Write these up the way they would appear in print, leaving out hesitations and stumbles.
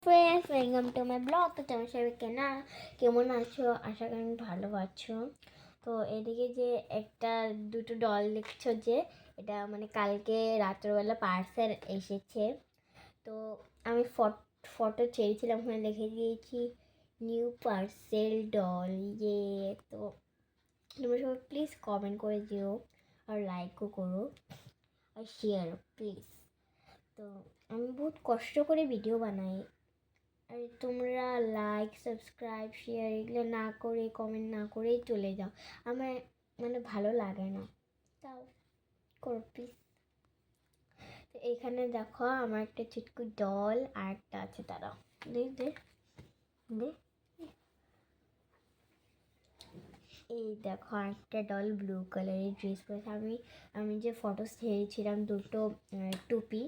Friends, welcome to my blog. তো তোমার সবাই কেমন আছো? আশা করি ভালো আছো। তো এদিকে যে দুটো ডল দেখছো, যে এটা মানে কালকে রাত্রবেলা পার্সেল এসেছে। তো আমি ফটো ছেড়েছিলাম, ওখানে লিখে দিয়েছি নিউ পার্সেল ডল। তো তোমরা সবাই প্লিজ কমেন্ট করে দিও, আর লাইকও করো, আর শেয়ার প্লিজ। তো আমি বহুত কষ্ট করে ভিডিও বানাই, আর তোমরা লাইক, সাবস্ক্রাইব, শেয়ার এগুলো না করে, কমেন্ট না করেই চলে যাও। আমার মানে ভালো লাগে না, তাও করো প্লিজ। তো এখানে দেখো আমার একটা চুটকু ডল আর একটা আছে, তারা দেখ দেখ দেখ, এই দেখো একটা ডল ব্লু কালারের ড্রেস পরেছে। আমি যে ফটো ছেড়েছিলাম, দুটো টুপি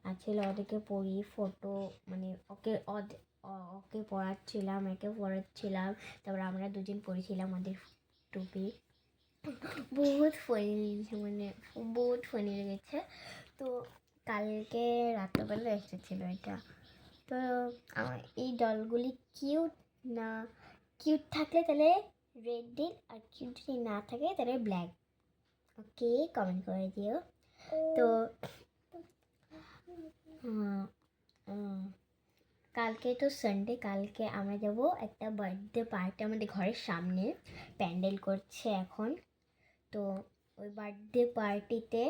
আছিল, ওদেরকে পরিয়ে ফটো মানে ওকে পড়াচ্ছিলাম, একে পড়াচ্ছিলাম, তারপর আমরা দুজন পরেছিলাম আমাদের টুপি। বহুত ফানি লেগেছে, মানে বহুত ফানি লেগেছে। তো কালকে রাত্রেবেলা এসেছিলো এটা। তো আমার এই ডলগুলি কিউট না? কিউট থাকলে তাহলে রেড দিন, আর কিউট যদি না থাকে তাহলে ব্ল্যাক। ওকে, কমেন্ট করে দিও। তো কালকে তো সানডে, কালকে আমরা যাব একটা বার্থডে পার্টি, আমাদের ঘরের সামনে প্যান্ডেল করছে এখন। তো ওই বার্থডে পার্টিতে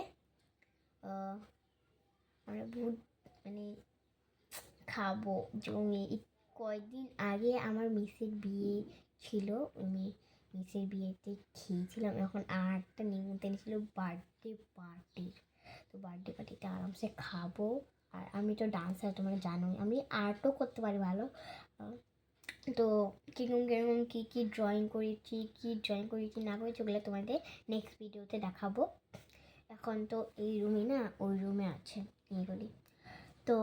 আমরা বহুত মানে খাবো জমি। কয়েকদিন আগে আমার মিসের বিয়ে ছিল, আমি মিসের বিয়েতে খেয়েছিলাম। এখন আর একটা নিমন্ত্রণ ছিল বার্থডে পার্টির। তো বার্থডে পার্টিতে আরামসে খাবো। আর আমি তো ডান্সার, তোমরা জানোই, আমি আর্টও করতে পারি ভালো। তো কিরকম কী ড্রয়িং করেছি না করেছি ওগুলো তোমাদের নেক্সট ভিডিওতে দেখাবো। এখন তো এই রুমে না, ওই রুমে আছে এইগুলি। তো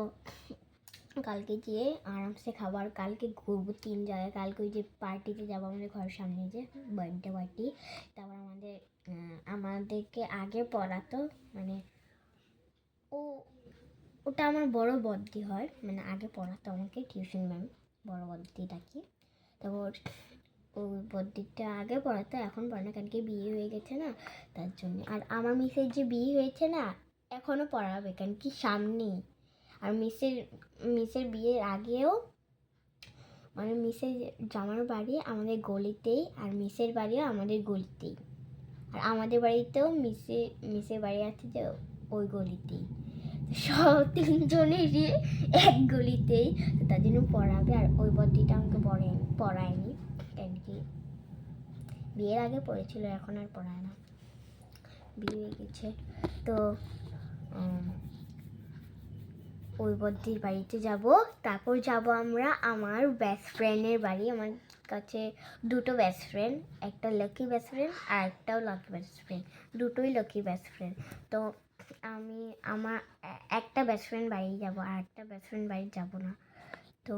কালকে গিয়ে আরামসে খাবার, কালকে ঘুরবো 3 জায়গায়। কালকে ওই যে পার্টিতে যাবো, আমাদের ঘরের সামনে যে বার্থডে পার্টি। তারপর আমাদেরকে আগে পড়াতো, মানে ওটা আমার বড় বদ্দি হয়, মানে আগে পড়াতো আমাকে টিউশন ম্যাম, বড় বদ্দি ডাকি। তারপর ওই বদ্দিটা আগে পড়াতো, এখন পড়ে না, কালকে বিয়ে হয়ে গেছে না, তার জন্য। আর আমার মিসের যে বিয়ে হয়েছে না, এখনও পড়াবে, কেন কি সামনেই। আর মিসের বিয়ের আগেও, মানে মিসের জামার বাড়ি আমাদের গলিতেই, আর মিসের বাড়িও আমাদের গলিতেই, আর আমাদের বাড়িতেও মিসের বাড়ি আছে যে ওই গলিতেই। সব 3 জনেরই এক গলিতেই, তার জন্য পড়াবে। আর ওই বদ্দিটা আমাকে পড়ায়নি, কেন কি বিয়ের আগে পড়েছিল, এখন আর পড়ায় না, বিয়ে হয়ে গেছে। তো ওই বদ্দির বাড়িতে যাব। তারপর যাব আমরা আমার বেস্ট ফ্রেন্ডের বাড়ি। আমার কাছে দুটো বেস্ট ফ্রেন্ড, একটা লাকি বেস্ট ফ্রেন্ড আর একটাও লাকি বেস্ট ফ্রেন্ড, দুটোই লাকি বেস্ট ফ্রেন্ড। তো আমি আমার একটা বেস্ট ফ্রেন্ড বাড়ি যাব, আর একটা বেস্ট ফ্রেন্ড বাড়ি যাব না। তো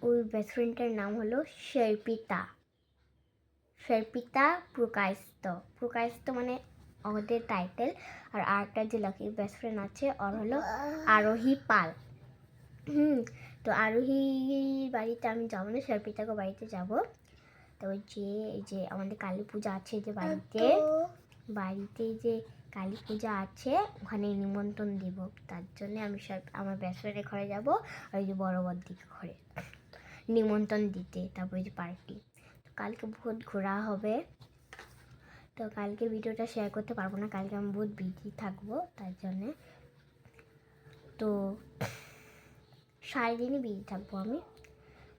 ওই বেস্ট ফ্রেন্ডটার নাম হলো সর্পিতা প্রকাশত মানে ওদের টাইটেল। আর আরেকটা যে লাকি বেস্ট ফ্রেন্ড আছে, ওর হলো আরোহী পাল। তো আরোহীর বাড়িতে আমি যাবো না, সর্পিতাকে বাড়িতে যাব। তো এই যে আমাদের কালী পূজা আছে, যে বাড়িতে যে কালী পূজা আছে, ওখানে নিমন্ত্রণ দেব। তার জন্য আমি আমার বেস্ট ফ্রেন্ডের ঘরে যাব, আর ওই যে বড় বড়দিকে ঘরে নিমন্ত্রণ দিতে। তারপর ওই যে পার্টি। কালকে বহুত ঘোরা হবে। তো কালকে ভিডিওটা শেয়ার করতে পারবো না, কালকে আমি বহুত বিজি থাকবো, তার জন্যে। তো সারাদিনই বিজি থাকবো আমি।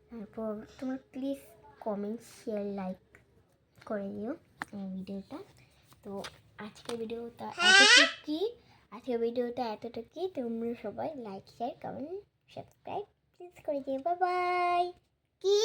তারপর তোমরা প্লিজ কমেন্ট, শেয়ার, লাইক করে দিও এই ভিডিওটা। তো আজকের ভিডিওটা এতটুকুই। তোমরা সবাই like, share, comment, subscribe please করে দিও। Bye bye. কি